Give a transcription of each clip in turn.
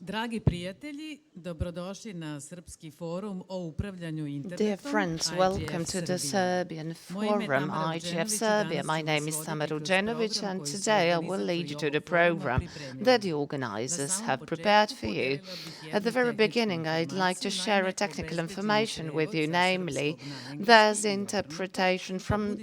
Dragi prijatelji, dobrodošli na Srpski forum o upravljanju internetom. Dear friends, welcome to the Serbian Forum, IGF Serbia. My name is Tamara Ujenovic, and today I will lead you to the program that the organizers have prepared for you. At the very beginning, I'd like to share a technical information with you, namely, there's interpretation from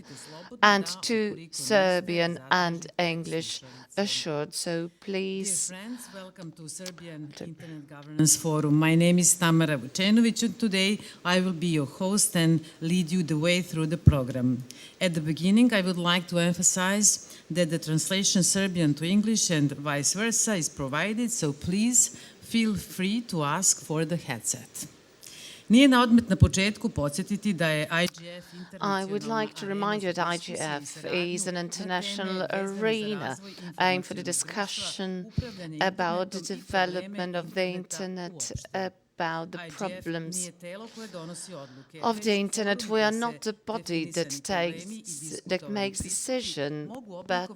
and to Serbian and English assured, so please. Dear friends, welcome to Serbian Internet Governance Forum. My name is Tamara Vucenovic, and today I will be your host and lead you the way through the program. At the beginning, I would like to emphasize that the translation Serbian to English and vice versa is provided, so please feel free to ask for the headset. Nije na odmet na početku podsjetiti da je IGF I would like to remind you that IGF is an international arena aimed for the discussion about the development of the internet, about the problems of the internet. We are not the body that makes decision, but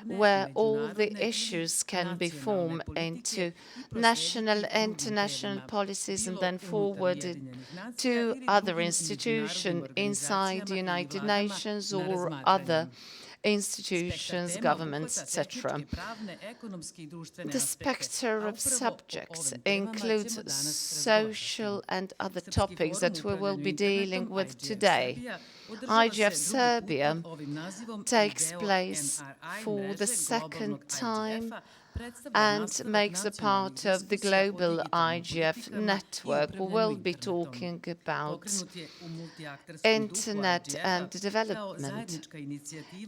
where all the issues can be formed into national, international policies and then forwarded to other institutions inside the United Nations or other institutions, governments, etc. The spectrum of subjects includes social and other topics that we will be dealing with today. IGF Serbia takes place for the second time and makes a part of the global IGF network. We will be talking about internet and development.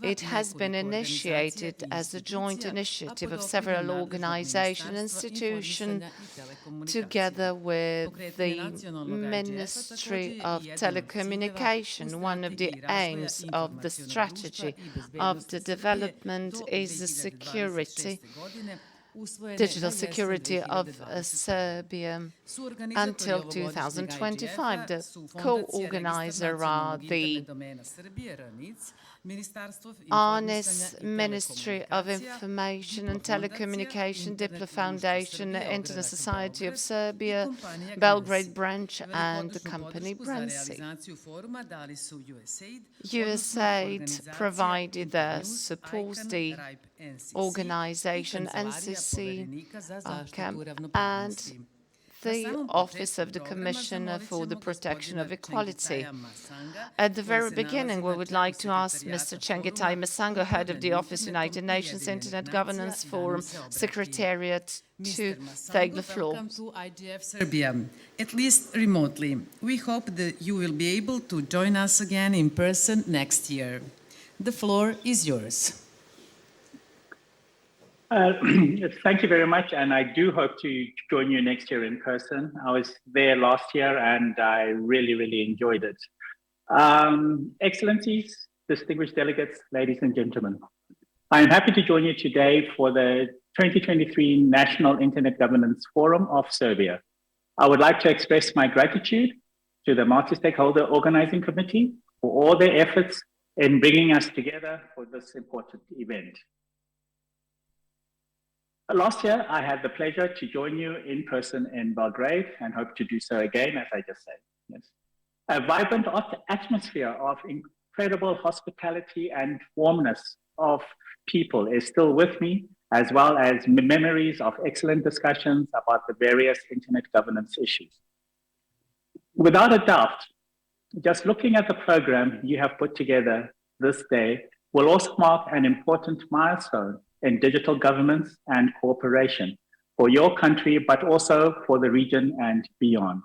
It has been initiated as a joint initiative of several organizations and institutions together with the Ministry of Telecommunication. One of the aims of the strategy of the development is the security, digital security of Serbia until 2025. The co-organizer are the ANIS, Ministry of Information and Telecommunication, Diplo Foundation, Internet Society of Serbia, Belgrade branch, and the company Branci. USAID provided the support, the organization NCC, and the Office of the Commissioner for the Protection of Equality. At the very beginning, we would like to ask Mr. Chengetai Masango, head of the Office United Nations Internet Governance Forum, Secretariat, to take the floor. Welcome to IGF Serbia, at least remotely. We hope that you will be able to join us again in person next year. The floor is yours. Thank you very much, and I do hope to join you next year in person. I was there last year and I really enjoyed it. Excellencies, distinguished delegates, ladies and gentlemen, I am happy to join you today for the 2023 National Internet Governance Forum of Serbia. I would like to express my gratitude to the Multi-Stakeholder Organizing Committee for all their efforts in bringing us together for this important event. Last year, I had the pleasure to join you in person in Belgrade and hope to do so again, as I just said. Yes. A vibrant atmosphere of incredible hospitality and warmness of people is still with me, as well as memories of excellent discussions about the various internet governance issues. Without a doubt, just looking at the program you have put together this day will also mark an important milestone in digital governance and cooperation for your country, but also for the region and beyond.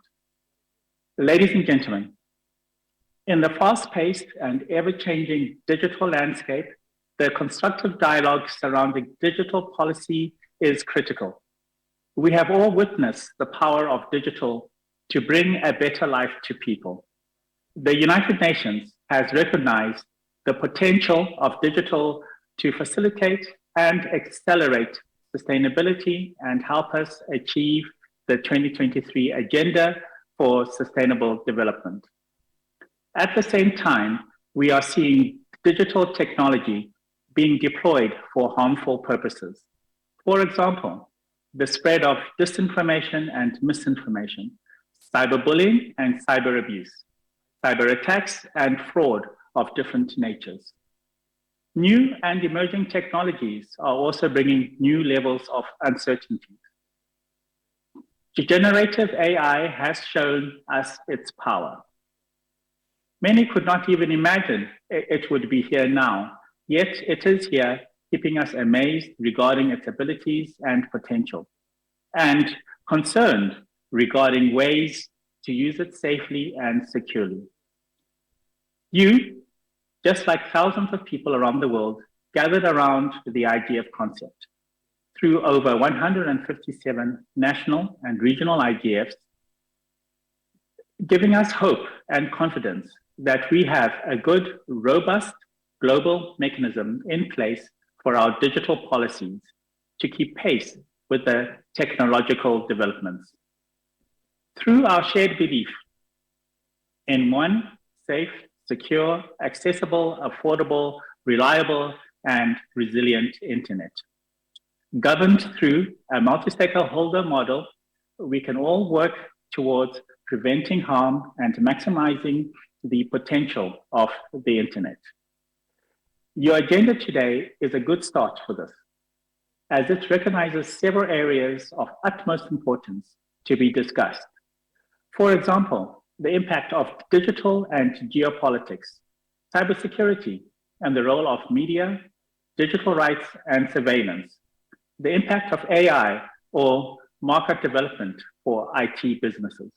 Ladies and gentlemen, in the fast-paced and ever-changing digital landscape, the constructive dialogue surrounding digital policy is critical. We have all witnessed the power of digital to bring a better life to people. The United Nations has recognized the potential of digital to facilitate and accelerate sustainability and help us achieve the 2023 Agenda for Sustainable Development. At the same time, we are seeing digital technology being deployed for harmful purposes. For example, the spread of disinformation and misinformation, cyberbullying and cyber abuse, cyber attacks and fraud of different natures. New and emerging technologies are also bringing new levels of uncertainty. Generative AI has shown us its power. Many could not even imagine it would be here now, yet it is here, keeping us amazed regarding its abilities and potential, and concerned regarding ways to use it safely and securely. You, just like thousands of people around the world, gathered around the IGF concept. Through over 157 national and regional IGFs, giving us hope and confidence that we have a good, robust global mechanism in place for our digital policies to keep pace with the technological developments. Through our shared belief in one safe, secure, accessible, affordable, reliable, and resilient internet. Governed through a multi-stakeholder model, we can all work towards preventing harm and maximizing the potential of the internet. Your agenda today is a good start for this, as it recognizes several areas of utmost importance to be discussed. For example, the impact of digital and geopolitics, cybersecurity, and the role of media, digital rights, and surveillance, the impact of AI or market development for IT businesses.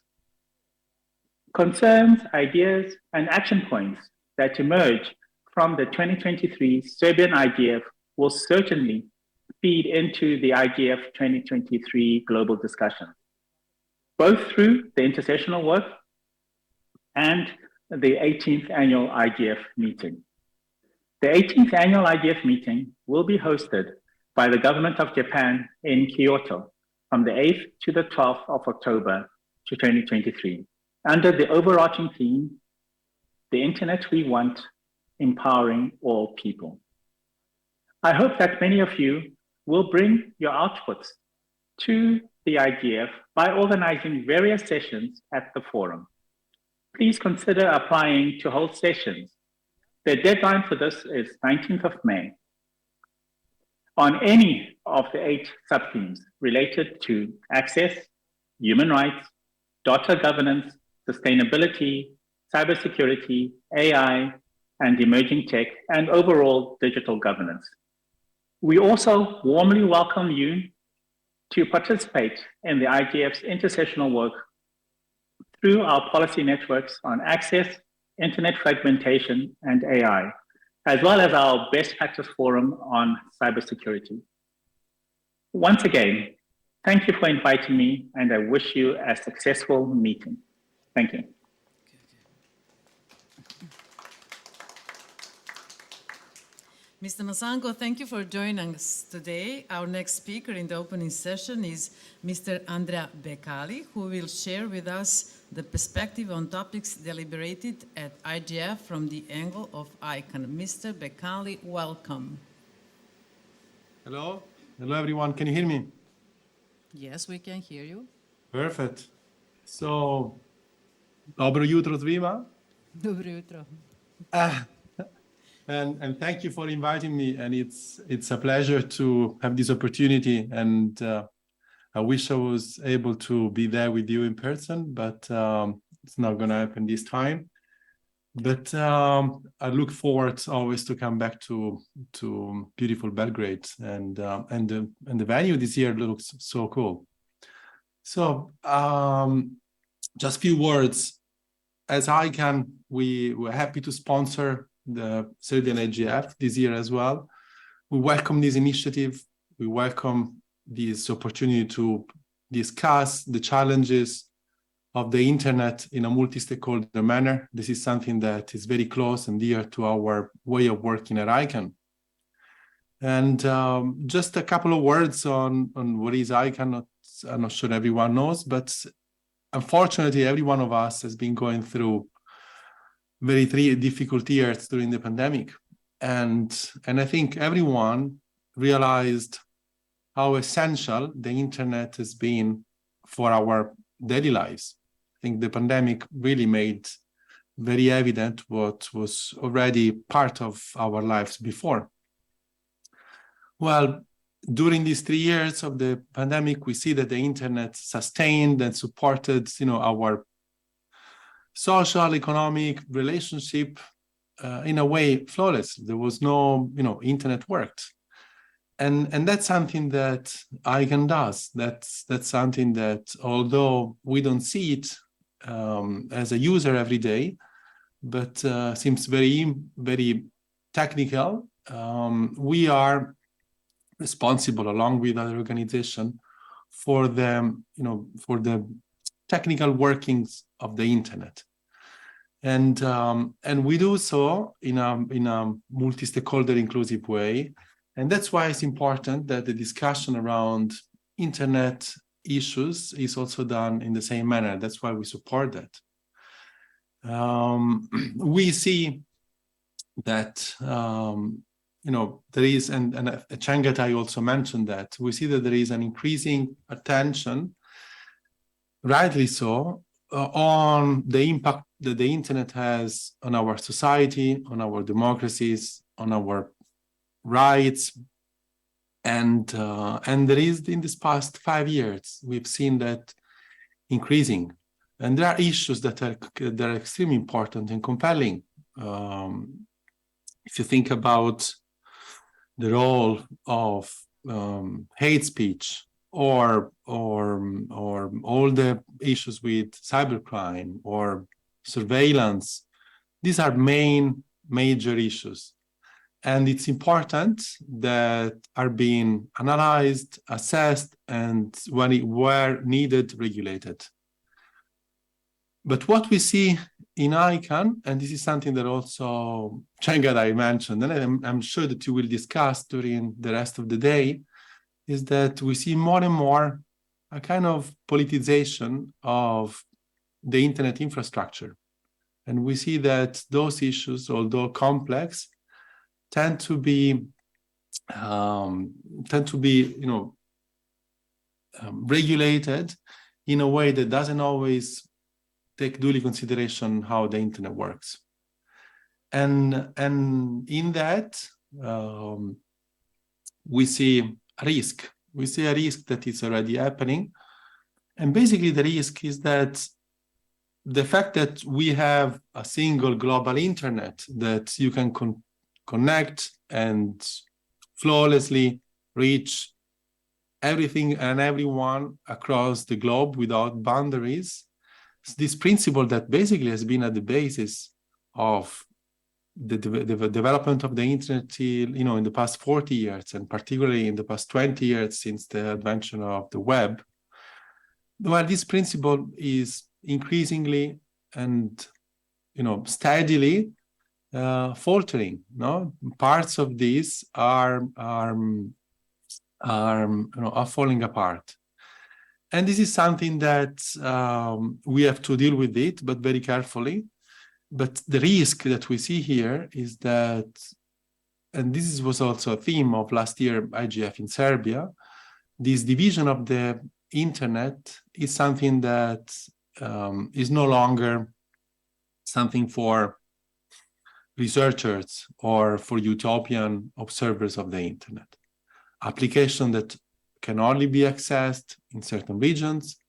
Concerns, ideas, and action points that emerge from the 2023 Serbian IGF will certainly feed into the IGF 2023 global discussion, both through the intersessional work and the 18th annual IGF meeting. The 18th annual IGF meeting will be hosted by the government of Japan in Kyoto from the 8th to the 12th of October 2023, under the overarching theme, the internet we want, empowering all people. I hope that many of you will bring your outputs to the IGF by organizing various sessions at the forum. Please consider applying to hold sessions. The deadline for this is 19th of May. On any of the 8 sub-themes related to access, human rights, data governance, sustainability, cybersecurity, AI, and emerging tech, and overall digital governance. We also warmly welcome you to participate in the IGF's intersessional work through our policy networks on access, internet fragmentation, and AI, as well as our best practice forum on cybersecurity. Once again, thank you for inviting me, and I wish you a successful meeting. Thank you. Mr. Masango, thank you for joining us today. Our next speaker in the opening session is Mr. Andrea Beccalli, who will share with us the perspective on topics deliberated at IGF from the angle of ICANN. Mr. Beccalli, welcome. Hello. Hello, everyone. Can you hear me? Yes, we can hear you. Perfect. So, dobro jutro svima. Dobro jutro. And thank you for inviting me. And it's a pleasure to have this opportunity. And I wish I was able to be there with you in person, but it's not going to happen this time. But I look forward always to come back to beautiful Belgrade, and the venue this year looks so cool. So just a few words. As ICANN, we were happy to sponsor the Serbian IGF this year as well. We welcome this initiative. We welcome this opportunity to discuss the challenges of the internet in a multi-stakeholder manner. This is something that is very close and dear to our way of working at ICANN. And just a couple of words on what is ICANN. I'm not sure everyone knows, but unfortunately, every one of us has been going through very difficult years during the pandemic. And I think everyone realized how essential the internet has been for our daily lives. I think the pandemic really made very evident what was already part of our lives before. Well, during these 3 years of the pandemic, we see that the internet sustained and supported, our social, economic relationship in a way flawless. There was no, internet worked. And that's something that ICANN does. That's something that, although we don't see it as a user every day, but seems very, very technical, we are responsible, along with other organizations, for the technical workings of the internet. And we do so in a multi-stakeholder inclusive way. And that's why it's important that the discussion around internet issues is also done in the same manner. That's why we support that. We see that, there is, and Chengetai also mentioned that, we see that there is an increasing attention, rightly so, on the impact that the internet has on our society, on our democracies, on our rights. And there is, in this past 5 years, we've seen that increasing. And there are issues that are extremely important and compelling. If you think about the role of hate speech, or all the issues with cybercrime or surveillance, these are major issues. And it's important that are being analyzed, assessed, and where needed, regulated. But what we see in ICANN, and this is something that also Chengetai mentioned, and I'm sure that you will discuss during the rest of the day, is that we see more and more a kind of politicization of the internet infrastructure. And we see that those issues, although complex, tend to be regulated in a way that doesn't always take duly consideration how the internet works. And in that, we see a risk. We see a risk that is already happening. And basically the risk is that the fact that we have a single global internet that you can connect and flawlessly reach everything and everyone across the globe without boundaries, this principle that basically has been at the basis of the development of the internet, in the past 40 years, and particularly in the past 20 years since the invention of the web. Well, this principle is increasingly and steadily faltering. No, parts of this are falling apart. And this is something that we have to deal with it, but very carefully. But the risk that we see here is that, and this was also a theme of last year IGF in Serbia, this division of the internet is something that is no longer something for researchers or for utopian observers of the internet. Application that can only be accessed in certain regions,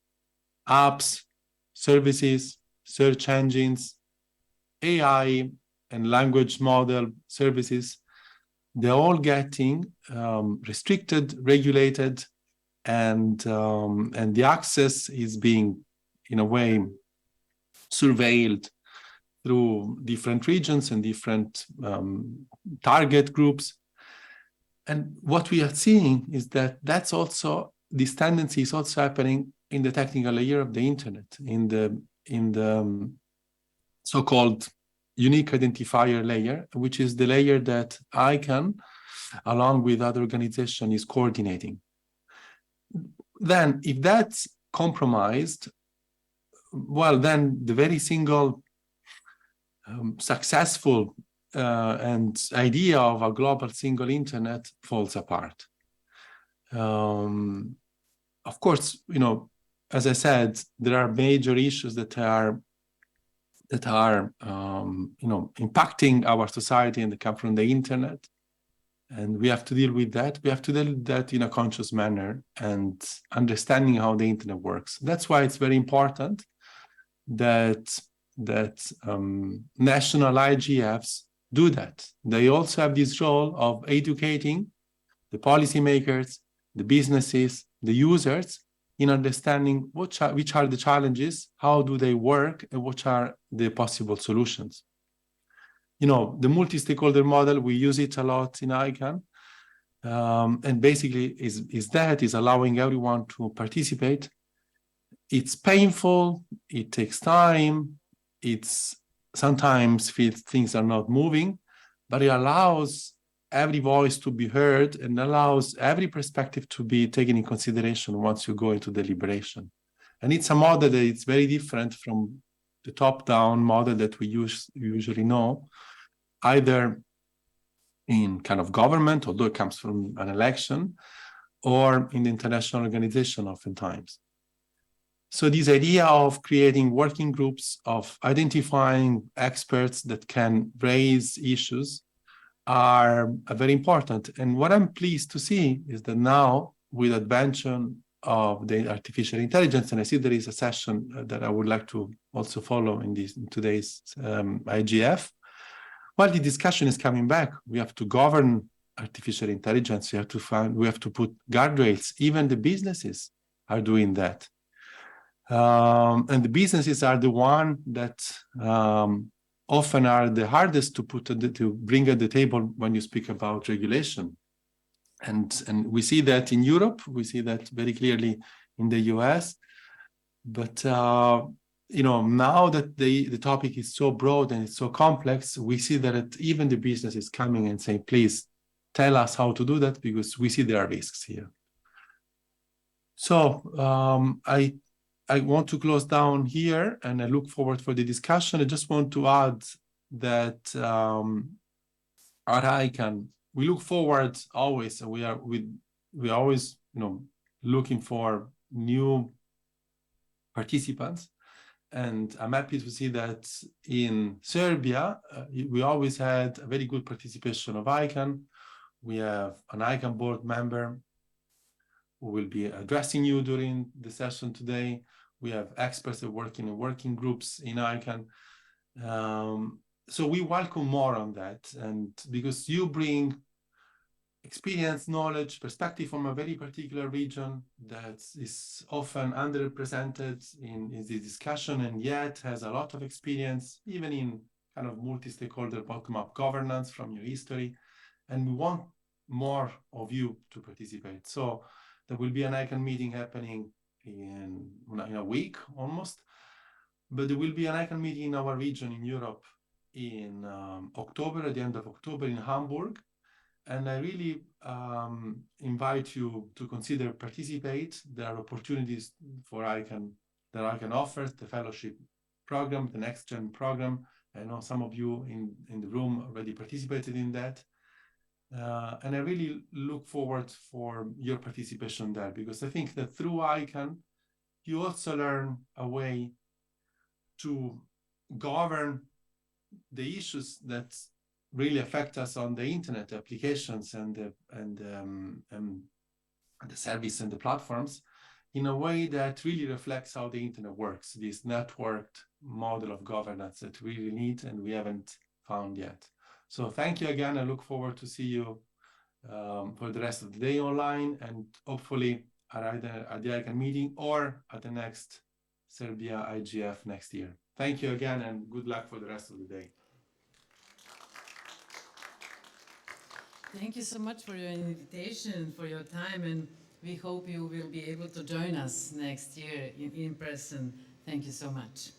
apps, services, search engines, AI and language model services, they're all getting restricted, regulated, and the access is being, in a way, surveilled through different regions and different target groups. And what we are seeing is that this tendency is also happening in the technical layer of the internet, in the so-called unique identifier layer, which is the layer that ICANN, along with other organizations, is coordinating. Then, if that's compromised, well, then the very single successful and idea of a global single internet falls apart. Of course, as I said, there are major issues that are impacting our society and they come from the internet. And we have to deal with that. We have to deal with that in a conscious manner and understanding how the internet works. That's why it's very important that national IGFs do that. They also have this role of educating the policymakers, the businesses, the users in understanding which are the challenges, how do they work, and what are the possible solutions. The multi-stakeholder model, we use it a lot in ICANN. And basically is allowing everyone to participate. It's painful, it takes time, it's sometimes feels things are not moving, but it allows every voice to be heard and allows every perspective to be taken in consideration once you go into deliberation. And it's a model that is very different from the top-down model that we usually know, either in kind of government, although it comes from an election, or in the international organization oftentimes. So this idea of creating working groups, of identifying experts that can raise issues are very important. And what I'm pleased to see is that now, with the advancement of the artificial intelligence, and I see there is a session that I would like to also follow in today's IGF, while the discussion is coming back, we have to govern artificial intelligence. We have to put guardrails. Even the businesses are doing that. And the businesses are the one that often are the hardest to bring at the table when you speak about regulation. And we see that in Europe, we see that very clearly in the US. But now that the topic is so broad and it's so complex, we see that even the business is coming and saying, please tell us how to do that, because we see there are risks here. So I want to close down here and I look forward for the discussion. I just want to add that at ICANN, we look forward always, and we always looking for new participants. And I'm happy to see that in Serbia, we always had a very good participation of ICANN. We have an ICANN board member who will be addressing you during the session today. We have experts that work in working groups in ICANN. So we welcome more on that. And because you bring experience, knowledge, perspective from a very particular region that is often underrepresented in the discussion, and yet has a lot of experience, even in kind of multi-stakeholder bottom-up governance from your history. And we want more of you to participate. So there will be an ICANN meeting happening in a week almost, but there will be an ICANN meeting in our region in Europe in October, at the end of October in Hamburg. And I really invite you to consider participate. There are opportunities for ICANN that ICANN offers, the fellowship program, the Next Gen program. I know some of you in the room already participated in that. And I really look forward for your participation there, because I think that through ICANN, you also learn a way to govern the issues that really affect us on the internet applications and the service and the platforms in a way that really reflects how the internet works, this networked model of governance that we really need and we haven't found yet. So thank you again. I look forward to see you for the rest of the day online, and hopefully either at the ICANN meeting or at the next Serbia IGF next year. Thank you again, and good luck for the rest of the day. Thank you so much for your invitation, for your time, and we hope you will be able to join us next year in person. Thank you so much.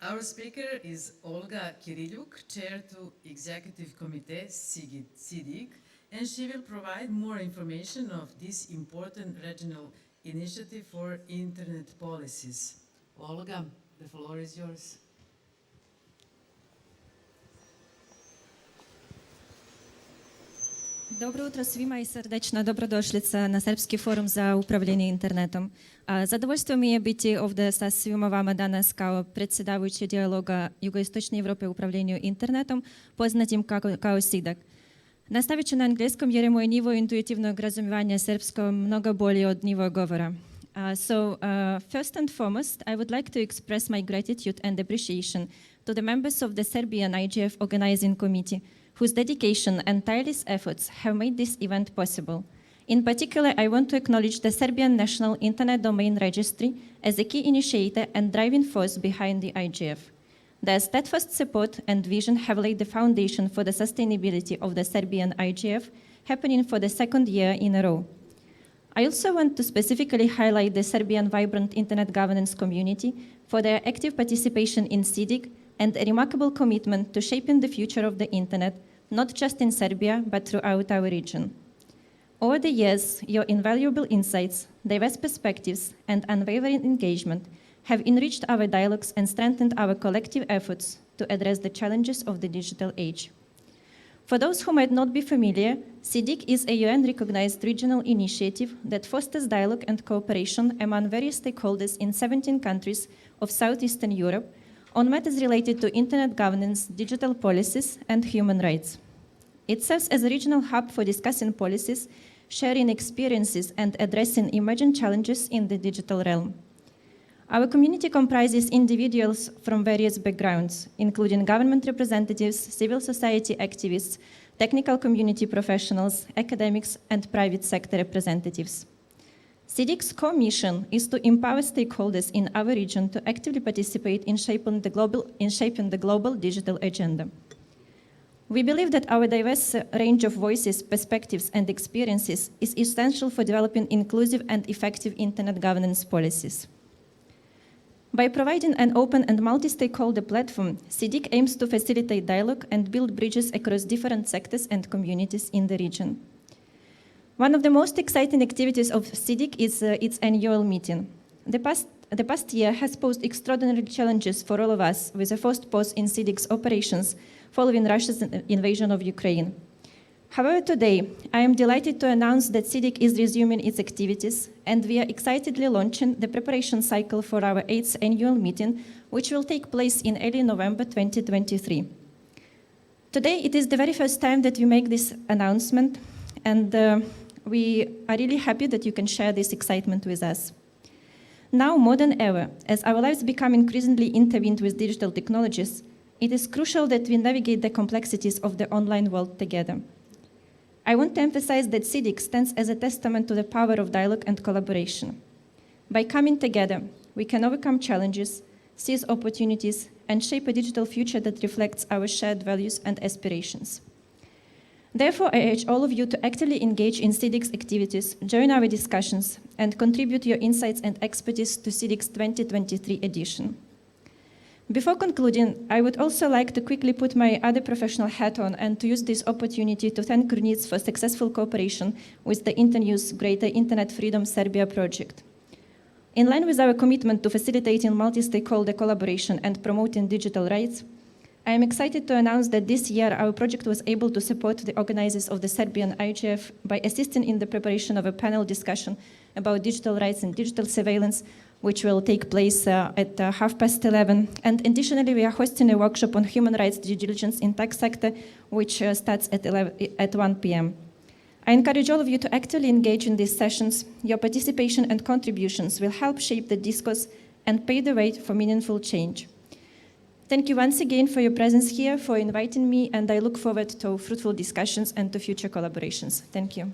Our speaker is Olga Kyryliuk, Chair to Executive Committee, SEEDIG, and she will provide more information of this important regional initiative for internet policies. Olga, the floor is yours. Dobro jutro svima i srdečna dobrodošlica na Srpski forum za upravljanje internetom. Zadovoljstvo mi je biti ovdje sa svima vama danas kao predsjedavajući dijaloga Jugoistočne Evrope u upravljanju internetom, poznatim kao SEEDIG. Nastavit ću na engleskom jer je moj nivo intuitivnog razumijevanja srpskog mnogo bolji od nivoa govora. First and foremost, I would like to express my gratitude and appreciation to the members of the Serbian IGF organizing committee, whose dedication and tireless efforts have made this event possible. In particular, I want to acknowledge the Serbian National Internet Domain Registry as a key initiator and driving force behind the IGF. Their steadfast support and vision have laid the foundation for the sustainability of the Serbian IGF, happening for the second year in a row. I also want to specifically highlight the Serbian vibrant internet governance community for their active participation in SEEDIG and a remarkable commitment to shaping the future of the internet, not just in Serbia, but throughout our region. Over the years, your invaluable insights, diverse perspectives, and unwavering engagement have enriched our dialogues and strengthened our collective efforts to address the challenges of the digital age. For those who might not be familiar, SEEDIG is a UN-recognized regional initiative that fosters dialogue and cooperation among various stakeholders in 17 countries of Southeastern Europe on matters related to internet governance, digital policies, and human rights. It serves as a regional hub for discussing policies, sharing experiences, and addressing emerging challenges in the digital realm. Our community comprises individuals from various backgrounds, including government representatives, civil society activists, technical community professionals, academics, and private sector representatives. SEEDIG's core mission is to empower stakeholders in our region to actively participate in shaping the global digital agenda. We believe that our diverse range of voices, perspectives, and experiences is essential for developing inclusive and effective internet governance policies. By providing an open and multi-stakeholder platform, SEEDIG aims to facilitate dialogue and build bridges across different sectors and communities in the region. One of the most exciting activities of SEEDIG is its annual meeting. The past year has posed extraordinary challenges for all of us, with a forced pause in SEEDIG's operations following Russia's invasion of Ukraine. However, today, I am delighted to announce that SEEDIG is resuming its activities, and we are excitedly launching the preparation cycle for our 8th annual meeting, which will take place in early November 2023. Today, it is the very first time that we make this announcement, and we are really happy that you can share this excitement with us. Now more than ever, as our lives become increasingly intertwined with digital technologies, it is crucial that we navigate the complexities of the online world together. I want to emphasize that SEEDIG stands as a testament to the power of dialogue and collaboration. By coming together, we can overcome challenges, seize opportunities, and shape a digital future that reflects our shared values and aspirations. Therefore, I urge all of you to actively engage in SEEDIG's activities, join our discussions, and contribute your insights and expertise to SEEDIG's 2023 edition. Before concluding, I would also like to quickly put my other professional hat on and to use this opportunity to thank CRNIC for successful cooperation with the Internews Greater Internet Freedom Serbia project. In line with our commitment to facilitating multi-stakeholder collaboration and promoting digital rights, I am excited to announce that this year our project was able to support the organizers of the Serbian IGF by assisting in the preparation of a panel discussion about digital rights and digital surveillance, which will take place at 11:30. And additionally, we are hosting a workshop on human rights due diligence in tech sector, which starts at 1 p.m. I encourage all of you to actively engage in these sessions. Your participation and contributions will help shape the discourse and pave the way for meaningful change. Thank you once again for your presence here, for inviting me, and I look forward to fruitful discussions and to future collaborations. Thank you.